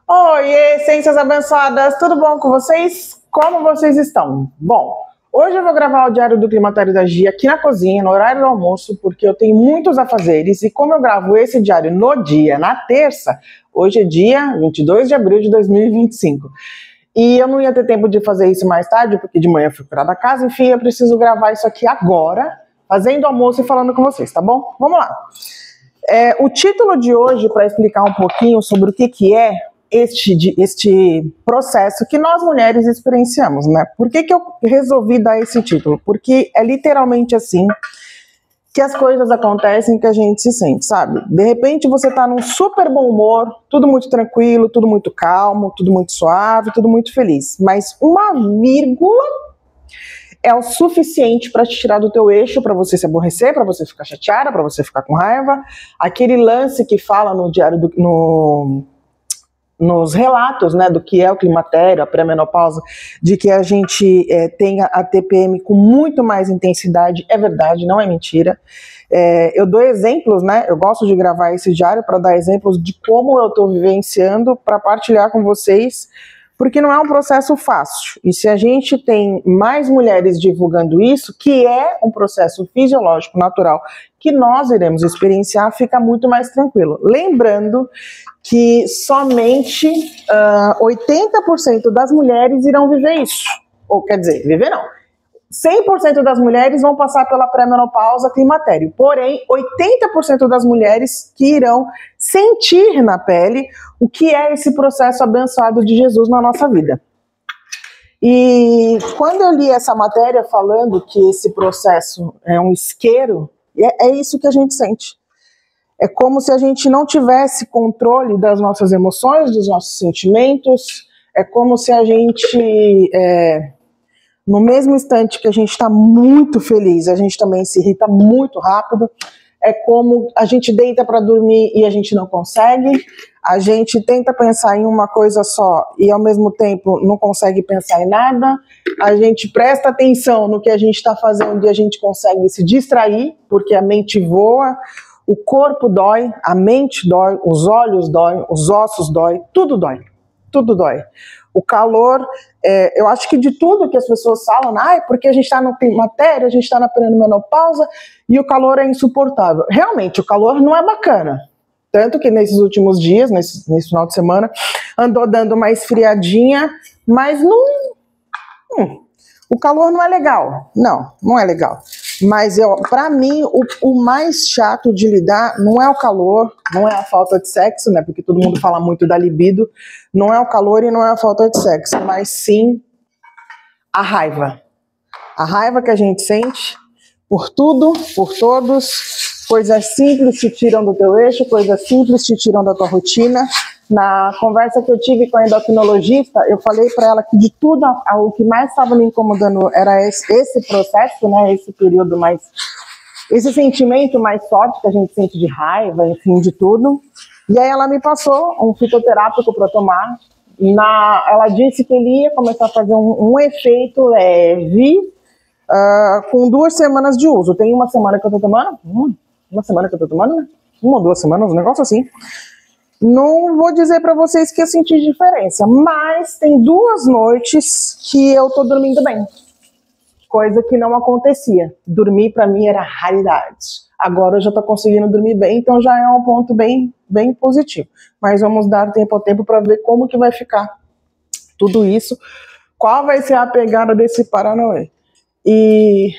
Oi, essências abençoadas, tudo bom com vocês? Como vocês estão? Bom, hoje eu vou gravar o Diário do Climatério da Gia aqui na cozinha, no horário do almoço, porque eu tenho muitos afazeres e como eu gravo esse diário no dia, na terça, hoje é dia 22 de abril de 2025. E eu não ia ter tempo de fazer isso mais tarde, porque de manhã eu fui cuidar da casa, enfim, eu preciso gravar isso aqui agora, fazendo almoço e falando com vocês, tá bom? Vamos lá. O título de hoje, para explicar um pouquinho sobre o que é este processo que nós mulheres experienciamos, né? Por que eu resolvi dar esse título? Porque é literalmente assim que as coisas acontecem, que a gente se sente, sabe? De repente você tá num super bom humor, tudo muito tranquilo, tudo muito calmo, tudo muito suave, tudo muito feliz. Mas uma vírgula é o suficiente para te tirar do teu eixo, para você se aborrecer, para você ficar chateada, para você ficar com raiva. Aquele lance que fala no diário nos relatos, né, do que é o climatério, a pré-menopausa, de que a gente tem a TPM com muito mais intensidade, é verdade, não é mentira. Eu dou exemplos, né, eu gosto de gravar esse diário para dar exemplos de como eu estou vivenciando, para partilhar com vocês, porque não é um processo fácil. E se a gente tem mais mulheres divulgando isso, que é um processo fisiológico, natural, que nós iremos experienciar, fica muito mais tranquilo. Lembrando que somente 80% das mulheres irão viver isso. Ou quer dizer, viver não. 100% das mulheres vão passar pela pré-menopausa climatério. Porém, 80% das mulheres que irão sentir na pele o que é esse processo abençoado de Jesus na nossa vida. E quando eu li essa matéria falando que esse processo é um isqueiro, é isso que a gente sente. É como se a gente não tivesse controle das nossas emoções, dos nossos sentimentos. É como se a gente, no mesmo instante que a gente está muito feliz, a gente também se irrita muito rápido. É como a gente deita para dormir e a gente não consegue. A gente tenta pensar em uma coisa só e ao mesmo tempo não consegue pensar em nada. A gente presta atenção no que a gente está fazendo e a gente consegue se distrair, porque a mente voa. O corpo dói, a mente dói, os olhos dói, os ossos dói, tudo dói, tudo dói. O calor, eu acho que de tudo que as pessoas falam, porque a gente está no climatério, a gente está na pré-menopausa e o calor é insuportável. Realmente, o calor não é bacana. Tanto que nesses últimos dias, nesse final de semana, andou dando uma esfriadinha, mas não... o calor não é legal. Não é legal. Mas para mim, o mais chato de lidar não é o calor, não é a falta de sexo, né? Porque todo mundo fala muito da libido. Não é o calor e não é a falta de sexo, mas sim a raiva. A raiva que a gente sente por tudo, por todos. Coisas simples te tiram do teu eixo, coisas simples te tiram da tua rotina. Na conversa que eu tive com a endocrinologista, eu falei para ela que de tudo, o que mais estava me incomodando era esse processo, né, esse período mais, esse sentimento mais forte que a gente sente de raiva, enfim, de tudo. E aí ela me passou um fitoterápico para tomar. Ela disse que ele ia começar a fazer um efeito leve com 2 semanas de uso. Tem uma semana que eu tô tomando, uma semana que eu tô tomando, né? 1 ou 2 semanas, um negócio assim. Não vou dizer para vocês que eu senti diferença, mas tem 2 noites que eu tô dormindo bem. Coisa que não acontecia. Dormir para mim era raridade. Agora eu já tô conseguindo dormir bem, então já é um ponto bem, bem positivo. Mas vamos dar tempo ao tempo para ver como que vai ficar tudo isso. Qual vai ser a pegada desse Paranauê. E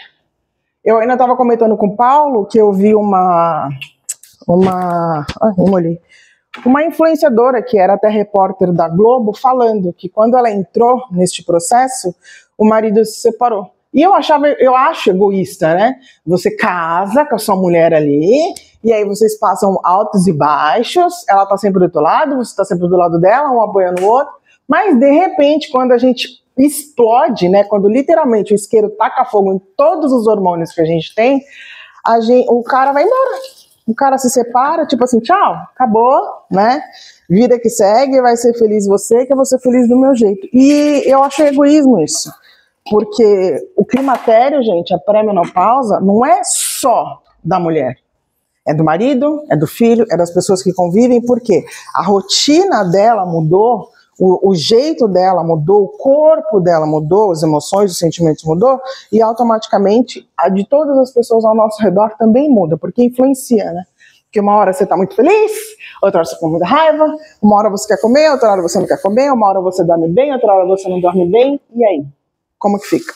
eu ainda estava comentando com o Paulo que eu vi uma influenciadora que era até repórter da Globo falando que quando ela entrou neste processo, o marido se separou. E eu acho egoísta, né? Você casa com a sua mulher ali, e aí vocês passam altos e baixos, ela tá sempre do teu lado, você tá sempre do lado dela, um apoiando o outro, mas de repente, quando a gente explode, né? Quando literalmente o isqueiro taca fogo em todos os hormônios que a gente tem, o cara vai embora. O cara se separa, tipo assim, tchau, acabou, né? Vida que segue, vai ser feliz você, que eu vou ser feliz do meu jeito. E eu acho egoísmo isso. Porque o climatério, gente, a pré-menopausa, não é só da mulher. É do marido, é do filho, é das pessoas que convivem, porque a rotina dela mudou, o jeito dela mudou, o corpo dela mudou, as emoções, os sentimentos mudou, e automaticamente a de todas as pessoas ao nosso redor também muda, porque influencia, né? Porque uma hora você está muito feliz, outra hora você está com muita raiva, uma hora você quer comer, outra hora você não quer comer, uma hora você dorme bem, outra hora você não dorme bem, e aí? Como que fica?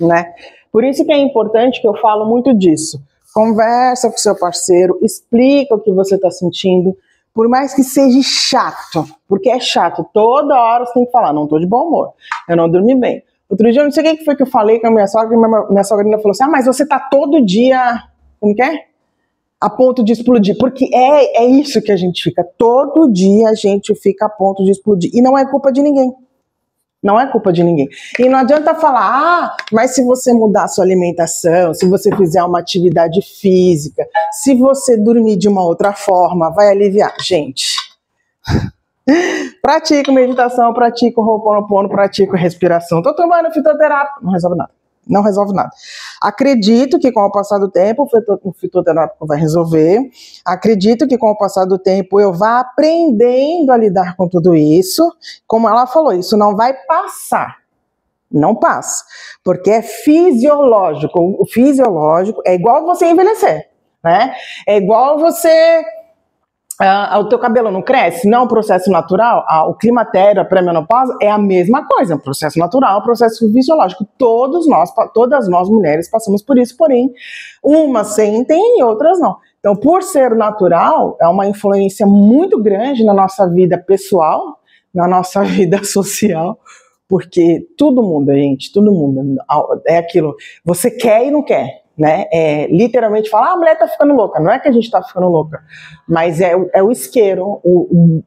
Né? Por isso que é importante que eu falo muito disso. Conversa com seu parceiro, explica o que você está sentindo, por mais que seja chato, porque é chato, toda hora você tem que falar, não estou de bom humor, eu não dormi bem. Outro dia, eu não sei o que foi que eu falei com a minha sogra, e minha sogra ainda falou assim, mas você está todo dia, como que é? A ponto de explodir, porque é isso que a gente fica, todo dia a gente fica a ponto de explodir, e não é culpa de ninguém. Não é culpa de ninguém. E não adianta falar, mas se você mudar a sua alimentação, se você fizer uma atividade física, se você dormir de uma outra forma, vai aliviar. Gente, pratico meditação, pratico Ho'oponopono, pratico respiração. Tô tomando fitoterápico, não resolve nada. Não resolve nada. Acredito que com o passar do tempo o fitoterápico vai resolver. Acredito que com o passar do tempo eu vá aprendendo a lidar com tudo isso. Como ela falou, isso não vai passar. Não passa. Porque é fisiológico. O fisiológico é igual você envelhecer, né? É igual você... o teu cabelo não cresce, não é um processo natural, o climatério, a pré-menopausa é a mesma coisa, é um processo natural, um processo fisiológico, todas nós mulheres passamos por isso, porém, umas sentem e outras não. Então, por ser natural, é uma influência muito grande na nossa vida pessoal, na nossa vida social, porque tudo muda, gente, tudo muda, é aquilo, você quer e não quer. Né? Literalmente falar, a mulher tá ficando louca, não é que a gente tá ficando louca, mas é o isqueiro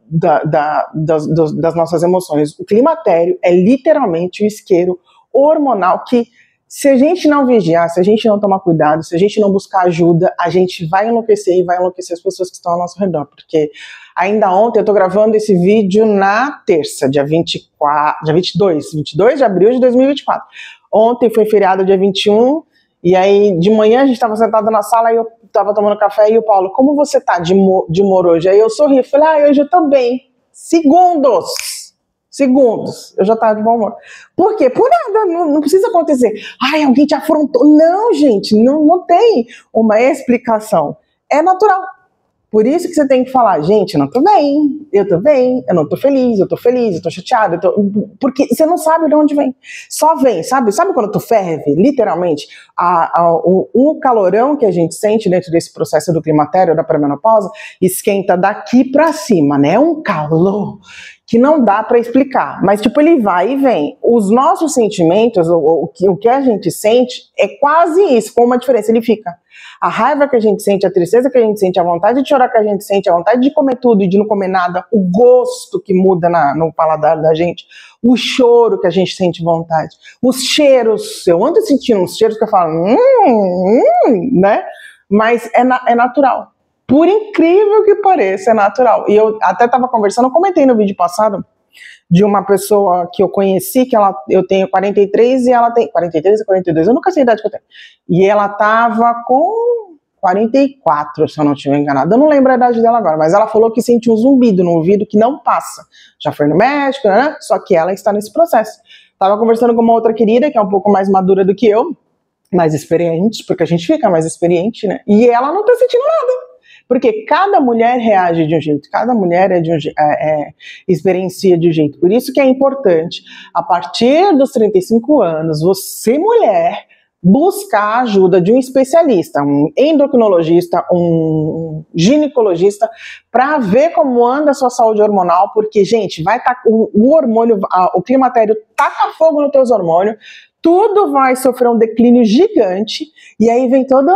das nossas emoções. O climatério é literalmente o isqueiro hormonal que, se a gente não vigiar, se a gente não tomar cuidado, se a gente não buscar ajuda, a gente vai enlouquecer e vai enlouquecer as pessoas que estão ao nosso redor, porque ainda ontem eu tô gravando esse vídeo na terça, dia 22 de abril de 2024. Ontem foi feriado, dia 21, e aí, de manhã, a gente estava sentado na sala e eu estava tomando café e o Paulo, como você tá de humor hoje? Aí eu sorri, falei, hoje eu tô bem. Segundos, eu já estava de bom humor. Por quê? Por nada, não precisa acontecer. Alguém te afrontou. Não, gente, não tem uma explicação. É natural. Por isso que você tem que falar, gente, eu não tô bem, eu não tô feliz, eu tô chateada, porque você não sabe de onde vem. Só vem, sabe quando tu ferve, literalmente, o calorão que a gente sente dentro desse processo do climatério, da pré-menopausa, esquenta daqui pra cima, né? É um calor que não dá para explicar, mas tipo, ele vai e vem. Os nossos sentimentos, o que a gente sente, é quase isso, com uma diferença, ele fica. A raiva que a gente sente, a tristeza que a gente sente, a vontade de chorar que a gente sente, a vontade de comer tudo e de não comer nada, o gosto que muda no paladar da gente, o choro que a gente sente vontade, os cheiros, eu ando sentindo uns cheiros que eu falo, né? Mas é natural. Por incrível que pareça, é natural. E eu até estava conversando, eu comentei no vídeo passado, de uma pessoa que eu conheci, que eu tenho 43 e ela tem 43 ou 42, eu nunca sei a idade que eu tenho. E ela tava com 44, se eu não estiver enganada. Eu não lembro a idade dela agora, mas ela falou que sentiu um zumbido no ouvido que não passa. Já foi no médico, né? Só que ela está nesse processo. Tava conversando com uma outra querida, que é um pouco mais madura do que eu, mais experiente, porque a gente fica mais experiente, né? E ela não tá sentindo nada. Porque cada mulher reage de um jeito, cada mulher experiencia de um jeito. Por isso que é importante, a partir dos 35 anos, você, mulher, buscar a ajuda de um especialista, um endocrinologista, um ginecologista, para ver como anda a sua saúde hormonal, porque, gente, vai estar o hormônio, o climatério taca fogo nos teus hormônios, tudo vai sofrer um declínio gigante, e aí vem todo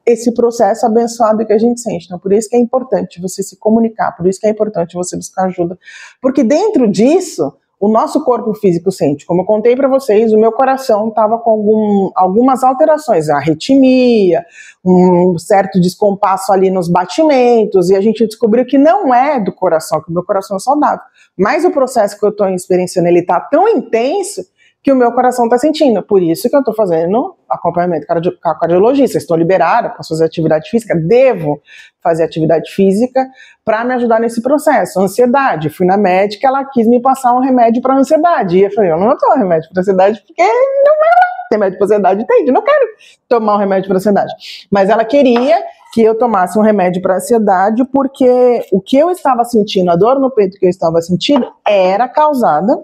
esse processo abençoado que a gente sente. Então, por isso que é importante você se comunicar, por isso que é importante você buscar ajuda, porque dentro disso, o nosso corpo físico sente. Como eu contei para vocês, o meu coração estava com algumas alterações, arritmia, um certo descompasso ali nos batimentos, e a gente descobriu que não é do coração, que o meu coração é saudável. Mas o processo que eu estou experienciando, ele está tão intenso, que o meu coração está sentindo. Por isso que eu estou fazendo acompanhamento com a cardiologista. Estou liberada, posso fazer atividade física, devo fazer atividade física para me ajudar nesse processo. Ansiedade, fui na médica, ela quis me passar um remédio para ansiedade. E eu falei, eu não vou tomar remédio para ansiedade porque não tem remédio para ansiedade, entende? Não quero tomar um remédio para ansiedade. Mas ela queria que eu tomasse um remédio para ansiedade porque o que eu estava sentindo, a dor no peito que eu estava sentindo, é causada,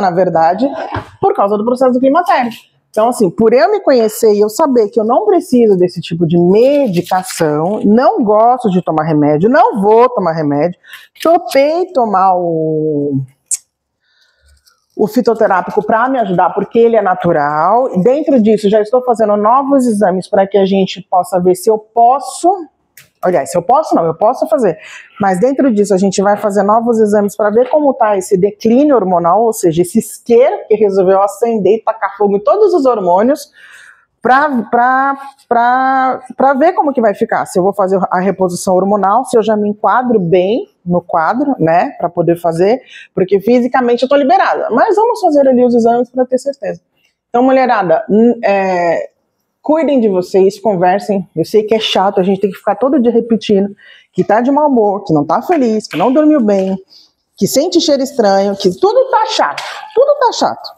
na verdade, por causa do processo do climatério. Então, assim, por eu me conhecer e eu saber que eu não preciso desse tipo de medicação, não gosto de tomar remédio, não vou tomar remédio, topei tomar o fitoterápico para me ajudar, porque ele é natural. Dentro disso, já estou fazendo novos exames para que a gente possa ver se eu posso... Aliás, se eu posso, não, eu posso fazer. Mas dentro disso, a gente vai fazer novos exames para ver como está esse declínio hormonal, ou seja, esse isqueiro que resolveu acender e tacar fogo em todos os hormônios, para ver como que vai ficar. Se eu vou fazer a reposição hormonal, se eu já me enquadro bem no quadro, né, para poder fazer, porque fisicamente eu estou liberada. Mas vamos fazer ali os exames para ter certeza. Então, mulherada, cuidem de vocês, conversem. Eu sei que é chato, a gente tem que ficar todo dia repetindo que tá de mau humor, que não tá feliz, que não dormiu bem, que sente cheiro estranho, que tudo tá chato, tudo tá chato.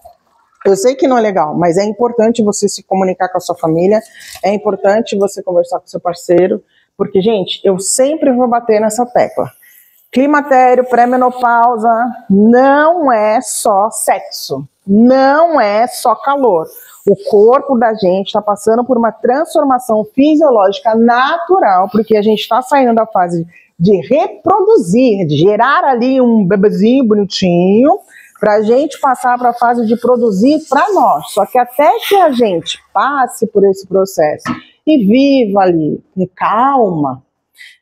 Eu sei que não é legal, mas é importante você se comunicar com a sua família, é importante você conversar com o seu parceiro, porque, gente, eu sempre vou bater nessa tecla. Climatério, pré-menopausa, não é só sexo, não é só calor. O corpo da gente está passando por uma transformação fisiológica natural, porque a gente está saindo da fase de reproduzir, de gerar ali um bebezinho bonitinho, para a gente passar para a fase de produzir para nós. Só que até que a gente passe por esse processo e viva ali com calma,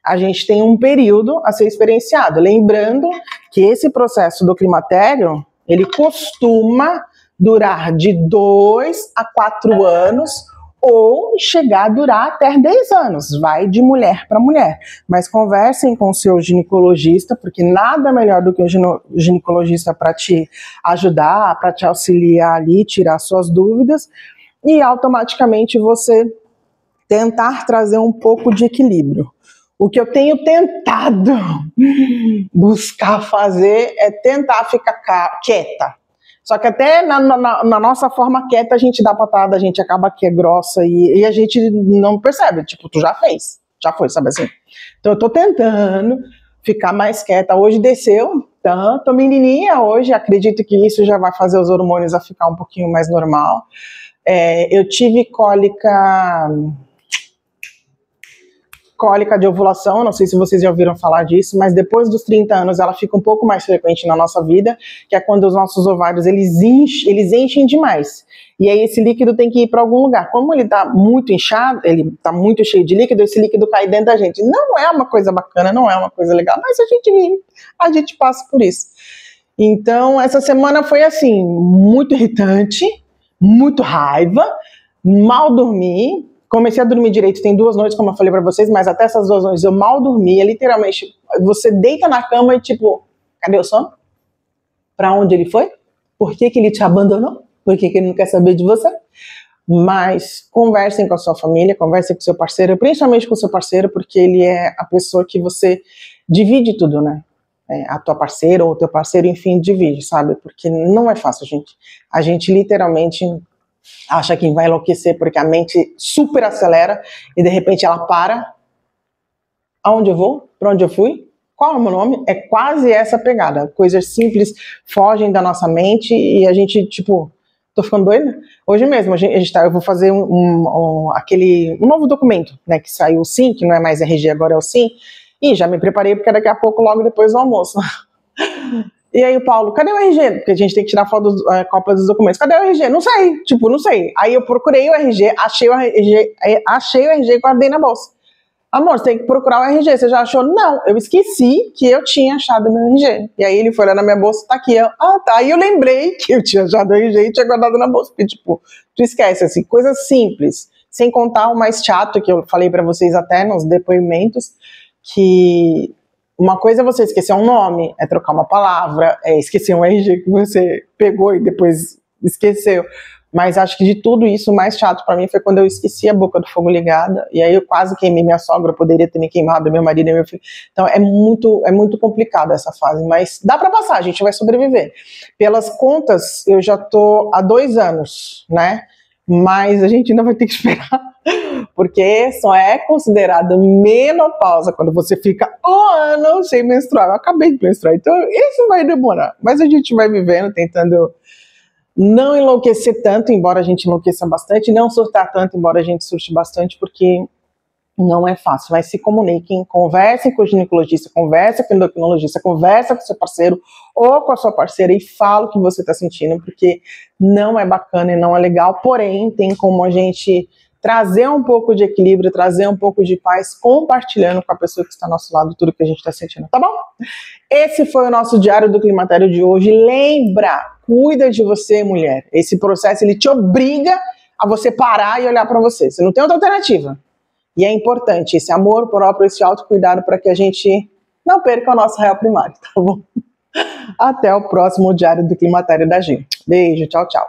a gente tem um período a ser experienciado. Lembrando que esse processo do climatério, ele costuma durar de 2 a 4 anos ou chegar a durar até 10 anos. Vai de mulher para mulher. Mas conversem com o seu ginecologista, porque nada melhor do que o ginecologista para te ajudar, para te auxiliar ali, tirar suas dúvidas e automaticamente você tentar trazer um pouco de equilíbrio. O que eu tenho tentado buscar fazer é tentar ficar quieta. Só que até na nossa forma quieta a gente dá patada, a gente acaba que é grossa e a gente não percebe. Tipo, tu já fez, já foi, sabe assim? Então eu tô tentando ficar mais quieta. Hoje desceu tanto, menininha hoje, acredito que isso já vai fazer os hormônios a ficar um pouquinho mais normal. Eu tive cólica de ovulação, não sei se vocês já ouviram falar disso, mas depois dos 30 anos ela fica um pouco mais frequente na nossa vida, que é quando os nossos ovários eles enchem demais. E aí esse líquido tem que ir para algum lugar. Como ele está muito inchado, ele está muito cheio de líquido, esse líquido cai dentro da gente. Não é uma coisa bacana, não é uma coisa legal, mas a gente vive, a gente passa por isso. Então essa semana foi assim, muito irritante, muito raiva, mal dormi. Comecei a dormir direito, tem 2 noites, como eu falei pra vocês, mas até essas 2 noites eu mal dormia, literalmente, você deita na cama e tipo, cadê o sono? Pra onde ele foi? Por que ele te abandonou? Por que ele não quer saber de você? Mas conversem com a sua família, conversem com o seu parceiro, principalmente com o seu parceiro, porque ele é a pessoa que você divide tudo, né? A tua parceira ou o teu parceiro, enfim, divide, sabe? Porque não é fácil, gente. A gente literalmente acha que vai enlouquecer porque a mente super acelera e de repente ela para. Aonde eu vou? Para onde eu fui? Qual é o meu nome? É quase essa pegada. Coisas simples fogem da nossa mente e a gente, tipo, tô ficando doida? Hoje mesmo, eu vou fazer um novo documento, né, que saiu o SIM, que não é mais RG, agora é o SIM, e já me preparei porque daqui a pouco, logo depois do almoço. E aí o Paulo, cadê o RG? Porque a gente tem que tirar foto, cópia dos documentos. Cadê o RG? Não sei, tipo, não sei. Aí eu procurei o RG, achei o RG e guardei na bolsa. Amor, você tem que procurar o RG, você já achou? Não, eu esqueci que eu tinha achado o meu RG. E aí ele foi lá na minha bolsa, tá aqui. Tá. Aí eu lembrei que eu tinha achado o RG e tinha guardado na bolsa. Porque, tipo, tu esquece, assim, coisas simples. Sem contar o mais chato, que eu falei pra vocês até nos depoimentos, que Uma coisa é você esquecer um nome, é trocar uma palavra, é esquecer um RG que você pegou e depois esqueceu. Mas acho que de tudo isso, o mais chato pra mim foi quando eu esqueci a boca do fogo ligada, e aí eu quase queimei minha sogra, eu poderia ter me queimado, meu marido e meu filho. Então é muito complicado essa fase, mas dá pra passar, a gente vai sobreviver. Pelas contas, eu já tô há 2 anos, né? Mas a gente ainda vai ter que esperar, porque só é considerada menopausa quando você fica um ano sem menstruar. Eu acabei de menstruar, então isso vai demorar, mas a gente vai vivendo, tentando não enlouquecer tanto, embora a gente enlouqueça bastante, não surtar tanto, embora a gente surte bastante, porque não é fácil. Mas se comuniquem, conversem com o ginecologista, conversem com o endocrinologista, conversem com o seu parceiro ou com a sua parceira e fala o que você está sentindo, porque não é bacana e não é legal, porém tem como a gente trazer um pouco de equilíbrio, trazer um pouco de paz, compartilhando com a pessoa que está ao nosso lado tudo que a gente está sentindo, tá bom? Esse foi o nosso Diário do Climatério de hoje. Lembra, cuida de você, mulher. Esse processo, ele te obriga a você parar e olhar para você. Você não tem outra alternativa. E é importante esse amor próprio, esse autocuidado para que a gente não perca o nosso réu primário, tá bom? Até o próximo Diário do Climatério da Gi. Beijo, tchau, tchau.